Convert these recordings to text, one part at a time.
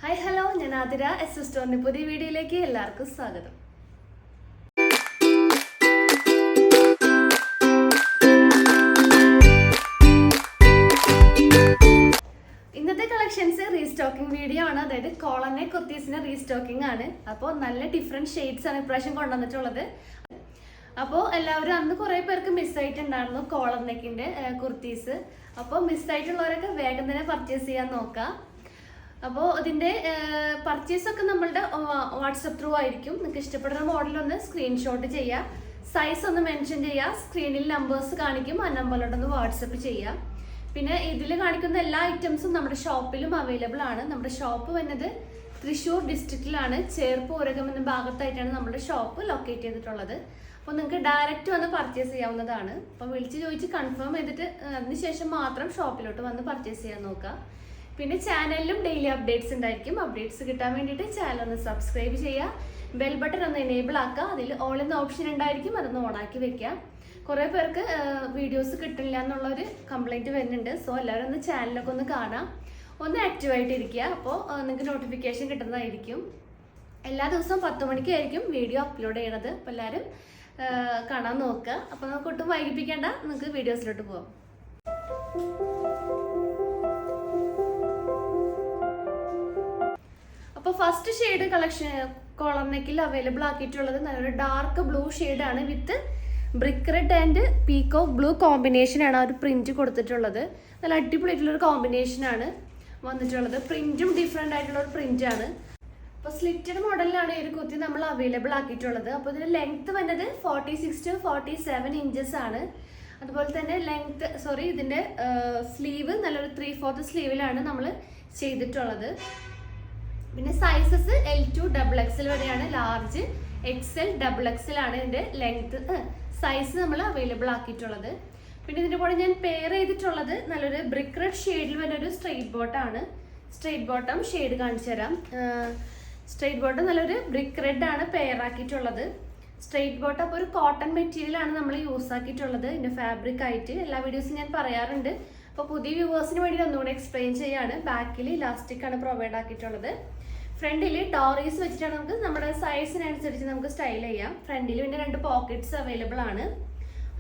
Hi hello, ഞാൻ Athira. S സ്റ്റോറിന്റെ പുതിയ വീഡിയോയിലേക്ക് എല്ലാവർക്കും സ്വാഗതം. ഇന്നത്തെ കളക്ഷൻസ് റീസ്റ്റോക്കിംഗ് വീഡിയോ ആണ്. അതായത് കോളർ നെക്ക് കുർത്തീസിന്റെ റീസ്റ്റോക്കിംഗ് ആണ്. അപ്പോൾ നല്ല ഡിഫറെന്റ് ഷെയ്ഡ്സ് ആണ് ഇപ്രാവശ്യം കൊണ്ടുവന്നിട്ടുള്ളത്. അപ്പോൾ എല്ലാവരും അന്ന് കുറേ പേർക്ക് മിസ്സായിട്ടുണ്ടായിരുന്നു കോളർ നെക്കിന്റെ കുർത്തീസ്. അപ്പോൾ മിസ്സായിട്ടുള്ളവരൊക്കെ വേഗം തന്നെ പർച്ചേസ് ചെയ്യാൻ നോക്കാം. അപ്പോൾ ഇതിൻ്റെ പർച്ചേസൊക്കെ നമ്മളുടെ വാട്സപ്പ് ത്രൂ ആയിരിക്കും. നിങ്ങൾക്ക് ഇഷ്ടപ്പെടുന്ന മോഡലൊന്ന് സ്ക്രീൻഷോട്ട് ചെയ്യുക, സൈസ് ഒന്ന് മെൻഷൻ ചെയ്യുക, സ്ക്രീനിൽ നമ്പേഴ്സ് കാണിക്കും, ആ നമ്പറിലോട്ടൊന്ന് വാട്സപ്പ് ചെയ്യുക. പിന്നെ ഇതിൽ കാണിക്കുന്ന എല്ലാ ഐറ്റംസും നമ്മുടെ ഷോപ്പിലും അവൈലബിൾ ആണ്. നമ്മുടെ ഷോപ്പ് വന്നത് തൃശ്ശൂർ ഡിസ്ട്രിക്റ്റിലാണ്, ചേർപ്പൂരകം എന്ന ഭാഗത്തായിട്ടാണ് നമ്മുടെ ഷോപ്പ് ലൊക്കേറ്റ് ചെയ്തിട്ടുള്ളത്. അപ്പോൾ നിങ്ങൾക്ക് ഡയറക്റ്റ് വന്ന് പർച്ചേസ് ചെയ്യാവുന്നതാണ്. അപ്പോൾ വിളിച്ച് ചോദിച്ച് കൺഫേം ചെയ്തിട്ട് അതിനുശേഷം മാത്രം ഷോപ്പിലോട്ട് വന്ന് പർച്ചേസ് ചെയ്യാൻ നോക്കുക. പിന്നെ ചാനലിലും ഡെയിലി അപ്ഡേറ്റ്സ് ഉണ്ടായിരിക്കും. അപ്ഡേറ്റ്സ് കിട്ടാൻ വേണ്ടിയിട്ട് ചാനൽ ഒന്ന് സബ്സ്ക്രൈബ് ചെയ്യുക, ബെൽ ബട്ടൺ ഒന്ന് എനേബിൾ ആക്കുക. അതിൽ ഓൾ എന്ന ഓപ്ഷൻ ഉണ്ടായിരിക്കും, അതൊന്ന് ഓണാക്കി വെക്കുക. കുറേ പേർക്ക് വീഡിയോസ് കിട്ടില്ല എന്നുള്ളൊരു കംപ്ലൈൻറ്റ് വരുന്നുണ്ട്. സോ എല്ലാവരും ഒന്ന് ചാനലൊക്കെ ഒന്ന് കാണാം, ഒന്ന് ആക്റ്റീവായിട്ടിരിക്കുക. അപ്പോൾ നിങ്ങൾക്ക് നോട്ടിഫിക്കേഷൻ കിട്ടുന്നതായിരിക്കും. എല്ലാ ദിവസവും 10 മണിക്കായിരിക്കും വീഡിയോ അപ്ലോഡ് ചെയ്യണത്. അപ്പോൾ എല്ലാവരും കാണാൻ നോക്കുക. അപ്പോൾ നമുക്ക് ഒട്ടും വൈകിപ്പിക്കേണ്ട, നമുക്ക് വീഡിയോസിലോട്ട് പോകാം. അപ്പോൾ ഫസ്റ്റ് ഷെയ്ഡ് കളക്ഷൻ കോളർ നെക്കിൽ അവൈലബിൾ ആക്കിയിട്ടുള്ളത് നല്ലൊരു ഡാർക്ക് ബ്ലൂ ഷെയ്ഡാണ്. With brick red and peacock blue കോമ്പിനേഷനാണ് ആ ഒരു പ്രിന്റ് കൊടുത്തിട്ടുള്ളത്. നല്ല അടിപൊളിയായിട്ടുള്ളൊരു കോമ്പിനേഷനാണ് വന്നിട്ടുള്ളത്. പ്രിന്റും ഡിഫറെൻ്റ് ആയിട്ടുള്ള ഒരു പ്രിന്റാണ്. അപ്പോൾ സ്ലിറ്റഡ് മോഡലിലാണ് ഈ ഒരു കുർത്തി നമ്മൾ അവൈലബിൾ ആക്കിയിട്ടുള്ളത്. അപ്പോൾ ഇതിൻ്റെ ലെങ്ത് വന്നത് 46 to 47 ഇഞ്ചസ് ആണ്. അതുപോലെ തന്നെ ഇതിൻ്റെ സ്ലീവ് നല്ലൊരു 3/4 സ്ലീവിലാണ് നമ്മൾ ചെയ്തിട്ടുള്ളത്. പിന്നെ സൈസസ് L2 XXL വരെയാണ്. ലാർജ് XL XXL ആണ് ഇതിൻ്റെ ലെങ്ത് സൈസ് നമ്മൾ അവൈലബിൾ ആക്കിയിട്ടുള്ളത്. പിന്നെ ഇതിൻ്റെ കൂടെ ഞാൻ പെയർ ചെയ്തിട്ടുള്ളത് നല്ലൊരു ബ്രിക്ക് റെഡ് ഷെയ്ഡിൽ വരുന്ന ഒരു സ്ട്രെയിറ്റ് ബോട്ടാണ്. സ്ട്രെയിറ്റ് ബോട്ടം ഷെയ്ഡ് കാണിച്ചു തരാം. സ്ട്രെയിറ്റ് ബോട്ടം നല്ലൊരു ബ്രിക്ക് റെഡ് ആണ് പെയർ ആക്കിയിട്ടുള്ളത്. സ്ട്രെയിറ്റ് ബോട്ടം അപ്പോൾ ഒരു കോട്ടൺ മെറ്റീരിയൽ ആണ് നമ്മൾ യൂസ് ആക്കിയിട്ടുള്ളത് ഇതിൻ്റെ ഫാബ്രിക് ആയിട്ട്. എല്ലാ വീഡിയോസും ഞാൻ പറയാറുണ്ട്. അപ്പോൾ പുതിയ വ്യൂവേഴ്സിന് വേണ്ടി ഒന്നുകൂടെ എക്സ്പ്ലെയിൻ ചെയ്യാണ്. ബാക്കിൽ ഇലാസ്റ്റിക് ആണ് പ്രൊവൈഡ് ആക്കിയിട്ടുള്ളത്. ഫ്രണ്ടിൽ ഡോറീസ് വെച്ചിട്ടാണ് നമുക്ക് നമ്മുടെ സൈസിനനുസരിച്ച് നമുക്ക് സ്റ്റൈൽ ചെയ്യാം. ഫ്രണ്ടിൽ പിന്നെ 2 പോക്കറ്റ്സ് അവൈലബിൾ ആണ്.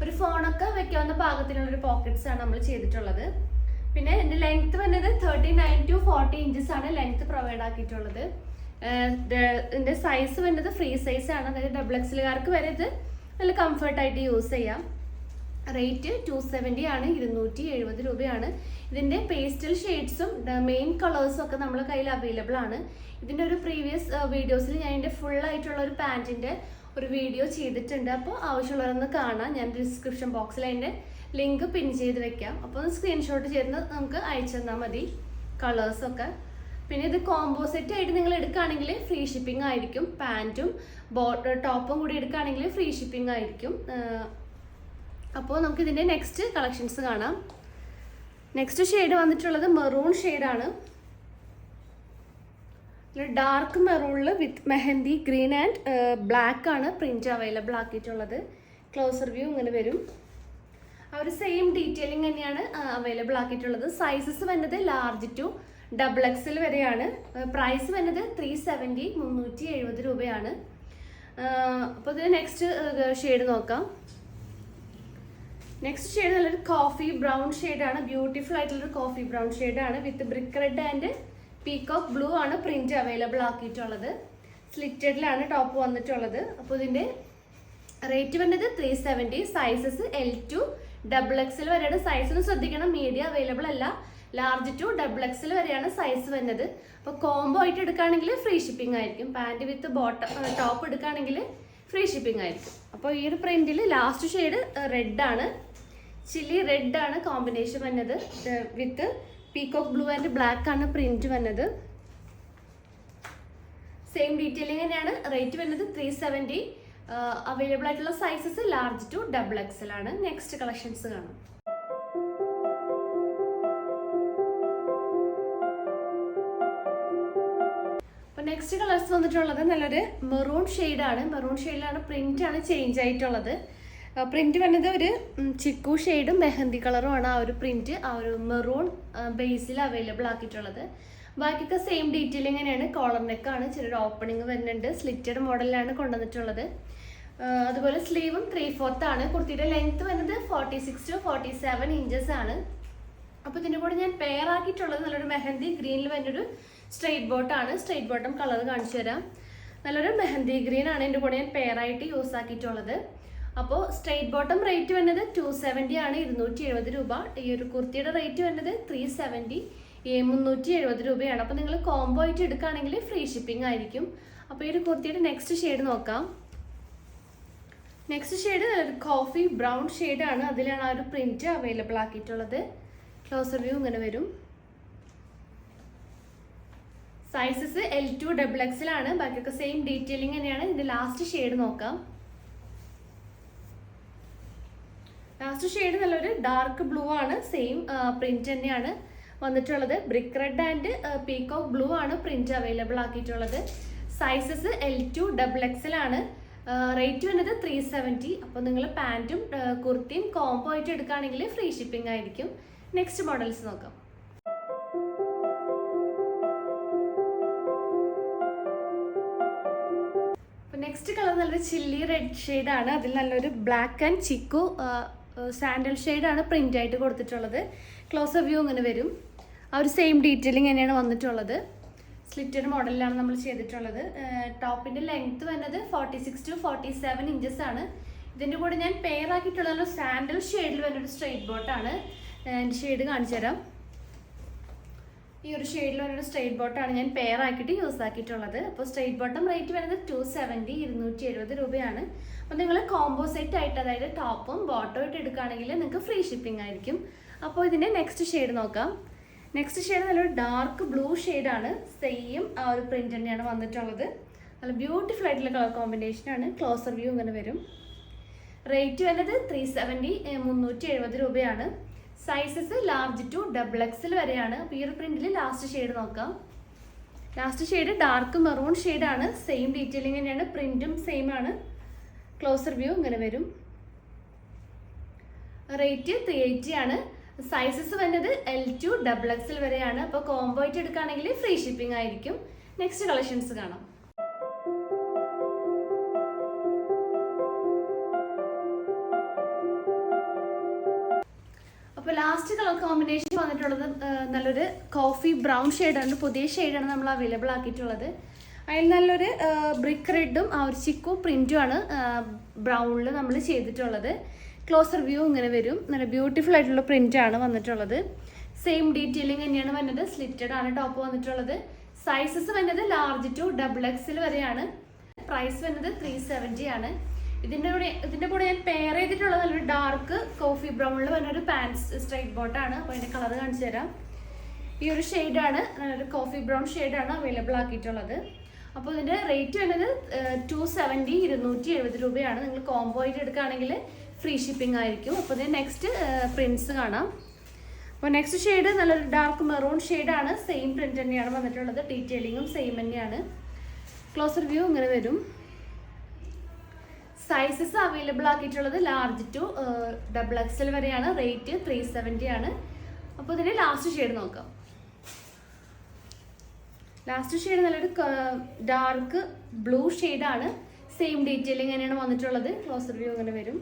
ഒരു ഫോണൊക്കെ വെക്കാവുന്ന പാകത്തിനുള്ളൊരു പോക്കറ്റ്സ് ആണ് നമ്മൾ ചെയ്തിട്ടുള്ളത്. പിന്നെ എൻ്റെ ലെങ്ത് വന്നത് 39 to 40 ഇഞ്ചസ് ആണ് ലെങ്ത് പ്രൊവൈഡ് ആക്കിയിട്ടുള്ളത്. ഇതിൻ്റെ സൈസ് വന്നത് ഫ്രീ സൈസ് ആണ്. അതായത് XXLകാർക്ക് വരെ ഇത് നല്ല കംഫർട്ടായിട്ട് യൂസ് ചെയ്യാം. റേറ്റ് 270 ആണ്, 270 രൂപയാണ്. ഇതിൻ്റെ പേസ്റ്റൽ ഷെയ്ഡ്സും മെയിൻ കളേഴ്സും ഒക്കെ നമ്മുടെ കയ്യിൽ അവൈലബിൾ ആണ്. ഇതിൻ്റെ ഒരു പ്രീവിയസ് വീഡിയോസിൽ ഞാൻ ഇതിൻ്റെ ഫുൾ ആയിട്ടുള്ള ഒരു പാൻറ്റിൻ്റെ ഒരു വീഡിയോ ചെയ്തിട്ടുണ്ട്. അപ്പോൾ ആവശ്യമുള്ളവരൊന്ന് കാണാം. ഞാൻ ഡിസ്ക്രിപ്ഷൻ ബോക്സിൽ അതിൻ്റെ ലിങ്ക് പിൻ ചെയ്ത് വെക്കാം. അപ്പോൾ ഒന്ന് സ്ക്രീൻഷോട്ട് ചെയ്ത് നമുക്ക് അയച്ചു തന്നാൽ മതി കളേഴ്സൊക്കെ. പിന്നെ ഇത് കോമ്പോസിറ്റ് ആയിട്ട് നിങ്ങൾ എടുക്കുകയാണെങ്കിൽ ഫ്രീ ഷിപ്പിംഗ് ആയിരിക്കും. പാൻറ്റും ടോപ്പും കൂടി എടുക്കുകയാണെങ്കിൽ ഫ്രീ ഷിപ്പിംഗ് ആയിരിക്കും. അപ്പോൾ നമുക്ക് ഇതിൻ്റെ നെക്സ്റ്റ് കളക്ഷൻസ് കാണാം. നെക്സ്റ്റ് ഷെയ്ഡ് വന്നിട്ടുള്ളത് മെറൂൺ ഷെയ്ഡാണ്. ഡാർക്ക് മെറൂണിൽ with mehndi green and black ആണ് പ്രിന്റ് അവൈലബിൾ ആക്കിയിട്ടുള്ളത്. ക്ലോസർ വ്യൂ ഇങ്ങനെ വരും. ആ ഒരു സെയിം ഡീറ്റെയിലിംഗ് തന്നെയാണ് അവൈലബിൾ ആക്കിയിട്ടുള്ളത്. സൈസസ് വരുന്നത് ലാർജ് ടു XXL വരെയാണ്. പ്രൈസ് വരുന്നത് 370 370 രൂപയാണ്. അപ്പോൾ ഇതിന് നെക്സ്റ്റ് ഷെയ്ഡ് നോക്കാം. നെക്സ്റ്റ് ഷെയ്ഡ് നല്ലൊരു കോഫി ബ്രൗൺ ഷെയ്ഡാണ്. ബ്യൂട്ടിഫുൾ ആയിട്ടുള്ളൊരു കോഫി ബ്രൗൺ ഷെയ്ഡാണ്. With brick red and peacock blue ആണ് പ്രിന്റ് അവൈലബിൾ ആക്കിയിട്ടുള്ളത്. സ്ലിറ്റഡിലാണ് ടോപ്പ് വന്നിട്ടുള്ളത്. അപ്പോൾ ഇതിൻ്റെ റേറ്റ് വരുന്നത് 370. സൈസസ് L2 XXL വരെയാണ്. സൈസ് ഒന്ന് ശ്രദ്ധിക്കണം, മീഡിയം അവൈലബിൾ അല്ല. ലാർജ് ടു XXL വരെയാണ് സൈസ് വരുന്നത്. അപ്പോൾ കോംബോ ആയിട്ട് എടുക്കുകയാണെങ്കിൽ ഫ്രീ ഷിപ്പിംഗ് ആയിരിക്കും. പാൻറ് വിത്ത് ടോപ്പ് എടുക്കുകയാണെങ്കിൽ ഫ്രീ ഷിപ്പിംഗ് ആയിരിക്കും. അപ്പോൾ ഈ ഒരു പ്രിന്റിൽ ലാസ്റ്റ് ഷെയ്ഡ് റെഡാണ്, ചില്ലി റെഡ് ആണ് കോമ്പിനേഷൻ വന്നത്. വിത്ത് പീകോക്ക് ബ്ലൂ ആൻഡ് ബ്ലാക്ക് ആണ് പ്രിന്റ് വന്നത്. സെയിം ഡീറ്റെയിലിംഗ് തന്നെയാണ്. റേറ്റ് വരുന്നത് 370. അവൈലബിൾ ആയിട്ടുള്ള സൈസസ് ലാർജ് ടു XXL ആണ്. നെക്സ്റ്റ് കളക്ഷൻസ് കാണാം. അപ്പോൾ നെക്സ്റ്റ് കളേഴ്സ് വന്നിട്ടുള്ളത് നല്ലൊരു മെറൂൺ ഷെയ്ഡാണ്. മെറൂൺ ഷെയ്ഡിലാണ് പ്രിന്റ് ആണ് ചേഞ്ച് ആയിട്ടുള്ളത്. പ്രിന്റ് വന്നത് ഒരു ചിക്കു ഷെയ്ഡും മെഹന്തി കളറും ആണ് ആ ഒരു പ്രിന്റ് ആ ഒരു മെറൂൺ ബേസിൽ അവൈലബിൾ ആക്കിയിട്ടുള്ളത്. ബാക്കിയൊക്കെ സെയിം ഡീറ്റെയിലിംഗ് തന്നെയാണ്. കോളർ നെക്കാണ്, ചെറിയൊരു ഓപ്പണിങ് വരുന്നുണ്ട്. സ്ലിറ്റഡ് മോഡലിലാണ് കൊണ്ടുവന്നിട്ടുള്ളത്. അതുപോലെ സ്ലീവും 3/4 ആണ്. കുർത്തിയുടെ ലെങ്ത് വരുന്നത് 46 to 47 ഇഞ്ചസ് ആണ്. അപ്പോൾ ഇതിൻ്റെ കൂടെ ഞാൻ പെയർ ആക്കിയിട്ടുള്ളത് നല്ലൊരു മെഹന്തി ഗ്രീനിൽ വരുന്നൊരു സ്ട്രെയിറ്റ് ബോട്ടാണ്. സ്ട്രെയിറ്റ് ബോട്ടം കളർ കാണിച്ചു തരാം. നല്ലൊരു മെഹന്തി ഗ്രീൻ ആണ് ഇതിൻ്റെ കൂടെ ഞാൻ പെയർ ആയിട്ട് യൂസ് ആക്കിയിട്ടുള്ളത്. അപ്പോൾ സ്ട്രെയിറ്റ് ബോട്ടം റേറ്റ് വരുന്നത് 270 ആണ്, 270 രൂപ. ഈ ഒരു കുർത്തിയുടെ റേറ്റ് വരുന്നത് 370, 370 രൂപയാണ്. അപ്പോൾ നിങ്ങൾ കോംബോ ആയിട്ട് എടുക്കുകയാണെങ്കിൽ ഫ്രീ ഷിപ്പിംഗ് ആയിരിക്കും. അപ്പോൾ ഈ ഒരു കുർത്തിയുടെ നെക്സ്റ്റ് ഷെയ്ഡ് നോക്കാം. നെക്സ്റ്റ് ഷെയ്ഡ് നല്ലൊരു കോഫി ബ്രൗൺ ഷെയ്ഡാണ്. അതിലാണ് ആ ഒരു പ്രിന്റ് അവൈലബിൾ ആക്കിയിട്ടുള്ളത്. ക്ലോസർ വ്യൂ ഇങ്ങനെ വരും. സൈസസ് L2 XXL ആണ്. ബാക്കിയൊക്കെ സെയിം ഡീറ്റെയിലിംഗ് തന്നെയാണ്. ഇതിന്റെ ലാസ്റ്റ് ഷെയ്ഡ് നോക്കാം. ലാസ്റ്റ് ഷെയ്ഡ് നല്ലൊരു ഡാർക്ക് ബ്ലൂ ആണ്. സെയിം പ്രിന്റ് തന്നെയാണ് വന്നിട്ടുള്ളത്. Brick red and peacock blue ആണ് പ്രിന്റ് അവൈലബിൾ ആക്കിയിട്ടുള്ളത്. സൈസസ് L2 XXL ആണ്. റേറ്റ് വരുന്നത് 370. അപ്പോൾ നിങ്ങൾ പാൻറ്റും കുർത്തിയും കോംബോ ആയിട്ട് എടുക്കുകയാണെങ്കിൽ ഫ്രീ ഷിപ്പിംഗ് ആയിരിക്കും. നെക്സ്റ്റ് മോഡൽസ് നോക്കാം. നെക്സ്റ്റ് കളർ നല്ലൊരു ചില്ലി റെഡ് ഷെയ്ഡാണ്. അതിൽ നല്ലൊരു ബ്ലാക്ക് ആൻഡ് ചിക്കു സാൻഡൽ ഷെയ്ഡാണ് പ്രിന്റ് ആയിട്ട് കൊടുത്തിട്ടുള്ളത്. ക്ലോസർ വ്യൂ ഇങ്ങനെ വരും. ആ ഒരു സെയിം ഡീറ്റെയിലിംഗ് തന്നെയാണ് വന്നിട്ടുള്ളത്. സ്ലിറ്റഡ് മോഡലിലാണ് നമ്മൾ ചെയ്തിട്ടുള്ളത്. ടോപ്പിൻ്റെ ലെങ്ത് വരുന്നത് 46 to 47 ഇഞ്ചസ് ആണ്. ഇതിൻ്റെ കൂടെ ഞാൻ പെയർ ആക്കിയിട്ടുള്ള സാൻഡൽ ഷെയ്ഡിൽ വരുന്നൊരു സ്ട്രെയിറ്റ് ബോട്ടാണ്. എൻ്റെ ഷെയ്ഡ് കാണിച്ചു തരാം. ഈ ഒരു ഷെയ്ഡിൽ വരുന്നൊരു സ്ട്രെയിറ്റ് ബോട്ടാണ് ഞാൻ പെയർ ആക്കിയിട്ട് യൂസ് ആക്കിയിട്ടുള്ളത്. അപ്പോൾ സ്ട്രെയിറ്റ് ബോട്ടം റേറ്റ് വരുന്നത് 270, 270 രൂപയാണ്. അപ്പോൾ നിങ്ങൾ കോംബോ സെറ്റ് ആയിട്ട്, അതായത് ടോപ്പും ബോട്ടവും ആയിട്ട് എടുക്കുകയാണെങ്കിൽ നിങ്ങൾക്ക് ഫ്രീ ഷിപ്പിംഗ് ആയിരിക്കും. അപ്പോൾ ഇതിൻ്റെ നെക്സ്റ്റ് ഷെയ്ഡ് നോക്കാം. നെക്സ്റ്റ് ഷെയ്ഡ് നല്ലൊരു ഡാർക്ക് ബ്ലൂ ഷെയ്ഡാണ്. സെയിം ആ ഒരു പ്രിന്റ് തന്നെയാണ് വന്നിട്ടുള്ളത്. നല്ല ബ്യൂട്ടിഫുൾ ആയിട്ടുള്ള കളർ കോമ്പിനേഷനാണ്. ക്ലോസർ വ്യൂ ഇങ്ങനെ വരും. റേറ്റ് വരുന്നത് 370, 370 രൂപയാണ്. സൈസസ് ലാർജ് ടു XXL വരെയാണ്. അപ്പോൾ ഈ ഒരു പ്രിന്റിൽ ലാസ്റ്റ് ഷെയ്ഡ് നോക്കാം. ലാസ്റ്റ് ഷെയ്ഡ് ഡാർക്ക് മെറൂൺ ഷെയ്ഡാണ്. സെയിം ഡീറ്റെയിലിംഗ് തന്നെയാണ്. പ്രിന്റും സെയിം ആണ്. ക്ലോസർ വ്യൂ ഇങ്ങനെ വരും. റേറ്റ് 380 ആണ്. സൈസസ് വരുന്നത് L2 XXL വരെയാണ്. അപ്പോൾ കോംബോ ആയിട്ട് എടുക്കുകയാണെങ്കിൽ ഫ്രീ ഷിപ്പിംഗ് ആയിരിക്കും. നെക്സ്റ്റ് കളക്ഷൻസ് കാണാം. അപ്പോൾ ലാസ്റ്റ് കളർ കോമ്പിനേഷൻ വന്നിട്ടുള്ളത് നല്ലൊരു കോഫി ബ്രൗൺ ഷെയ്ഡാണ്. പുതിയ ഷെയ്ഡാണ് നമ്മൾ അവൈലബിൾ ആക്കിയിട്ടുള്ളത്. അതിൽ നല്ലൊരു ബ്രിക്ക് റെഡും ആ ഒരു ചിക്കു പ്രിന്റും ആണ് ബ്രൗണിൽ നമ്മൾ ചെയ്തിട്ടുള്ളത്. ക്ലോസർ വ്യൂ ഇങ്ങനെ വരും. നല്ല ബ്യൂട്ടിഫുൾ ആയിട്ടുള്ള പ്രിന്റ് ആണ് വന്നിട്ടുള്ളത്. സെയിം ഡീറ്റെയിലിംഗ് തന്നെയാണ് വരുന്നത്. സ്ലിറ്റഡ് ആണ് ടോപ്പ് വന്നിട്ടുള്ളത്. സൈസസ് വരുന്നത് ലാർജ് ടു XXL വരെയാണ്. പ്രൈസ് വരുന്നത് 370 ആണ്. ഇതിന്റെ കൂടെ ഞാൻ പെയർ ചെയ്തിട്ടുള്ളത് നല്ലൊരു ഡാർക്ക് കോഫി ബ്രൗണിൽ വരുന്നൊരു പാൻസ് സ്ട്രൈറ്റ് ബോട്ടാണ്. അപ്പോൾ അതിന്റെ കളർ കാണിച്ചു തരാം. ഈ ഒരു ഷെയ്ഡാണ്, നല്ലൊരു കോഫി ബ്രൗൺ ഷെയ്ഡാണ് അവൈലബിൾ ആക്കിയിട്ടുള്ളത്. അപ്പോൾ ഇതിന്റെ റേറ്റ് വരുന്നത് 270, 270 രൂപയാണ്. നിങ്ങൾ കോംബോ ആയിട്ട് എടുക്കുകയാണെങ്കിൽ ഫ്രീ ഷിപ്പിംഗ് ആയിരിക്കും. അപ്പോൾ ഇതിന് നെക്സ്റ്റ് പ്രിന്റ്സ് കാണാം. അപ്പോൾ നെക്സ്റ്റ് ഷെയ്ഡ് നല്ലൊരു ഡാർക്ക് മെറൂൺ ഷെയ്ഡാണ്. സെയിം പ്രിന്റ് തന്നെയാണ് വന്നിട്ടുള്ളത്. ഡീറ്റെയിലിങ്ങും സെയിം തന്നെയാണ്. ക്ലോസർ വ്യൂ ഇങ്ങനെ വരും. സൈസസ് അവൈലബിൾ ആക്കിയിട്ടുള്ളത് ലാർജ് ടു XXL വരെയാണ്. റേറ്റ് 370 ആണ്. അപ്പോൾ ഇതിൻ്റെ ലാസ്റ്റ് ഷെയ്ഡ് നോക്കാം. ലാസ്റ്റ് ഷെയ്ഡ് നല്ലൊരു ഡാർക്ക് ബ്ലൂ ഷെയ്ഡാണ്. സെയിം ഡീറ്റെയിലിംഗ് തന്നെയാണ് വന്നിട്ടുള്ളത്. ക്ലോസർ വ്യൂ ഇങ്ങനെ വരും.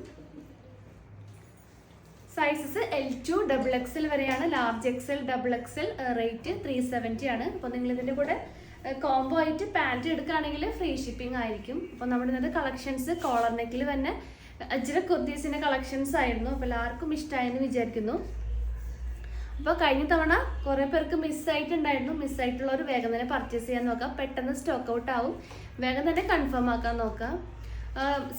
സൈസസ് L2 XXL വരെയാണ്. ലാർജ് XL, XXL റേറ്റ് 370 ആണ്. അപ്പോൾ നിങ്ങൾ ഇതിൻ്റെ കൂടെ കോംബോ ആയിട്ട് പാൻറ്റ് എടുക്കുകയാണെങ്കിൽ ഫ്രീ ഷിപ്പിംഗ് ആയിരിക്കും. അപ്പോൾ നമ്മുടെ ഇന്നത്തെ കളക്ഷൻസ് കോളർ നെക്കിൽ തന്നെ അജ്രക് കുർത്തീസിൻ്റെ കളക്ഷൻസ് ആയിരുന്നു. അപ്പോൾ എല്ലാവർക്കും ഇഷ്ടമായെന്ന് വിചാരിക്കുന്നു. അപ്പോൾ കഴിഞ്ഞ തവണ കുറേ പേർക്ക് മിസ്സായിട്ടുണ്ടായിരുന്നു. മിസ്സായിട്ടുള്ളവർ വേഗം തന്നെ പർച്ചേസ് ചെയ്യാൻ നോക്കാം. പെട്ടെന്ന് സ്റ്റോക്ക് ഔട്ട് ആവും. വേഗം തന്നെ കൺഫേം ആക്കാൻ നോക്കാം.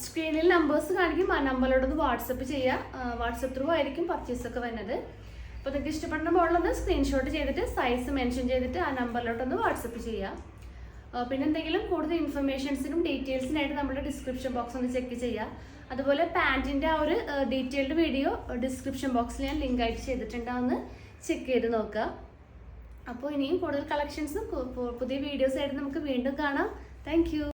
സ്ക്രീനിൽ നമ്പേഴ്സ് കാണിക്കും. ആ നമ്പറിലോട്ടൊന്ന് വാട്സപ്പ് ചെയ്യുക. വാട്സപ്പ് ത്രൂ ആയിരിക്കും പർച്ചേസ് ഒക്കെ വരുന്നത്. അപ്പോൾ നിങ്ങൾക്ക് ഇഷ്ടപ്പെടുന്ന മോഡലൊന്ന് സ്ക്രീൻഷോട്ട് ചെയ്തിട്ട് സൈസ് മെൻഷൻ ചെയ്തിട്ട് ആ നമ്പറിലോട്ടൊന്ന് വാട്സപ്പ് ചെയ്യുക. പിന്നെ എന്തെങ്കിലും കൂടുതൽ ഇൻഫർമേഷൻസിനും ഡീറ്റെയിൽസിനായിട്ട് നമ്മുടെ ഡിസ്ക്രിപ്ഷൻ ബോക്സ് ഒന്ന് ചെക്ക് ചെയ്യുക. അതുപോലെ പാൻറ്റിൻ്റെ ആ ഒരു ഡീറ്റെയിൽഡ് വീഡിയോ ഡിസ്ക്രിപ്ഷൻ ബോക്സിൽ ഞാൻ ലിങ്ക് ആയിട്ട് ചെയ്തിട്ടുണ്ടാവുമെന്ന് ചെക്ക് ചെയ്ത് നോക്കുക. അപ്പോൾ ഇനിയും കൂടുതൽ കളക്ഷൻസും പുതിയ വീഡിയോസ് ആയിട്ട് നമുക്ക് വീണ്ടും കാണാം. താങ്ക്